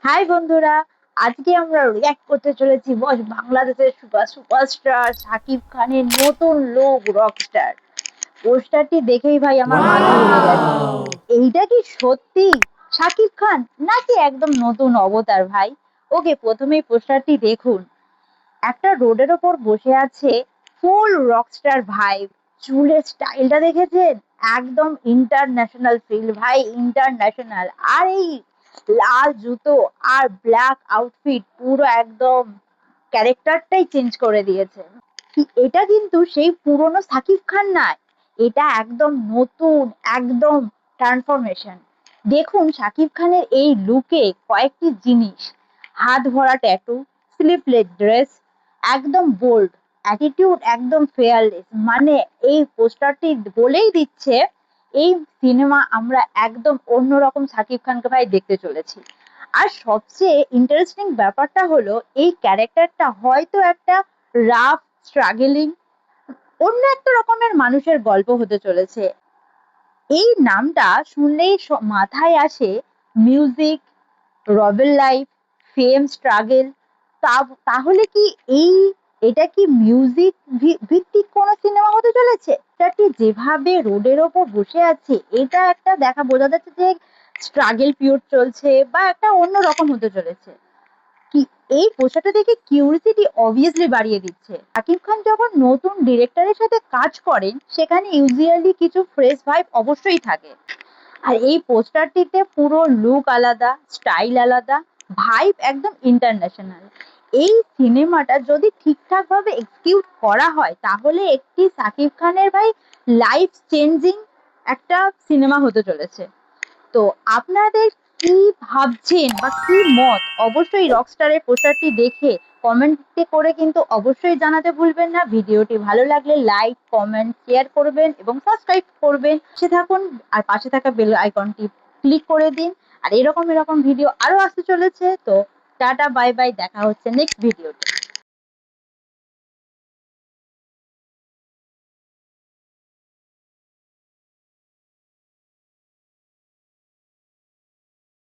High বন্ধুরা, আজকে আমরা রিয়াক্ট করতে চলেছি বাংলাদেশের সুপারস্টার শাকিব খানের নতুন লুক রকস্টার। পোস্টারটি দেখেই ভাই আমার মাথা ঘুরে গেছে। এইটা কি সত্যি শাকিব খান নাকি একদম নতুন অবতার ভাই? ওকে, প্রথমেই পোস্টারটি দেখুন। একটা রোডের ওপর বসে আছে, ফুল রকস্টার ভাইব। চুলের স্টাইলটা দেখেছেন? একদম ইন্টারন্যাশনাল ফিল ভাই, ইন্টারন্যাশনাল। আর এই লাল জুতো আর ব্ল্যাক আউটফিট পুরো একদম ক্যারেক্টারটাই চেঞ্জ করে দিয়েছে। এটা কিন্তু সেই পুরনো সাকিব খান নয়, এটা একদম নতুন, একদম ট্রান্সফরমেশন। দেখুন শাকিব খানের এই লুকে কয়েকটি জিনিস: হাত ভরা ট্যাটু, স্লিভলেস ড্রেস, একদম বোল্ড অ্যাটিটিউড, একদম ফেয়ারলেস। মানে এই পোস্টারটি বলেই দিচ্ছে এই সিনেমা আমরা একদম অন্যরকম শাকিব খানকে ভাই দেখতে চলেছি। আর সবচেয়ে ইন্টারেস্টিং ব্যাপারটা হলো এই ক্যারেক্টারটা হয়তো একটা রাফ, স্ট্রাগলিং, অন্য একটা রকমের মানুষের গল্প হতে চলেছে। এই নামটা শুনলেই মাথায় আসে মিউজিক, রবেল লাইফ, ফেম, স্ট্রাগল। তাহলে কি এটা কি মিউজিক ভিত্তিক কোনো সিনেমা হতে চলেছে? এটাটি যেভাবে রোডের ওপর বসে আছে, এটা একটা দেখা বোঝা যাচ্ছে যে স্ট্রাগল পিরিয়ড চলছে বা একটা অন্য রকম হতে চলেছে। কি এই পোস্টারটা দেখে কিউরিসিটি অবভিয়াসলি বাড়িয়ে দিচ্ছে। শাকিব খান যখন নতুন ডিরেক্টরের সাথে কাজ করেন, সেখানে ইউজুয়ালি কিছু ফ্রেশ ভাইব অবশ্যই থাকে। আর এই পোস্টারটিতে পুরো লুক আলাদা, স্টাইল আলাদা, ভাইব একদম ইন্টারন্যাশনাল। এই সিনেমাটা যদি ঠিকঠাক ভাবে এক্সিকিউট করা হয়, তাহলে একটি শাকিব খানের ভাই লাইফ চেঞ্জিং একটা সিনেমা হতে চলেছে। তো আপনাদের কি ভাবছেন বা কি মত, অবশ্যই রকস্টারের পোস্টারটি দেখে কমেন্টে করে কিন্তু অবশ্যই জানাতে ভুলবেন না। ভিডিওটি ভালো লাগলে লাইক, কমেন্ট, শেয়ার করবেন এবং সাবস্ক্রাইব করবেন। পাশে থাকুন, আর পাশে থাকা বেল আইকনটি ক্লিক করে দিন। আর এরকম ভিডিও আরো আসতে চলেছে। তো টাটা, বাই বাই, দেখা হচ্ছে নেক্সট ভিডিওতে।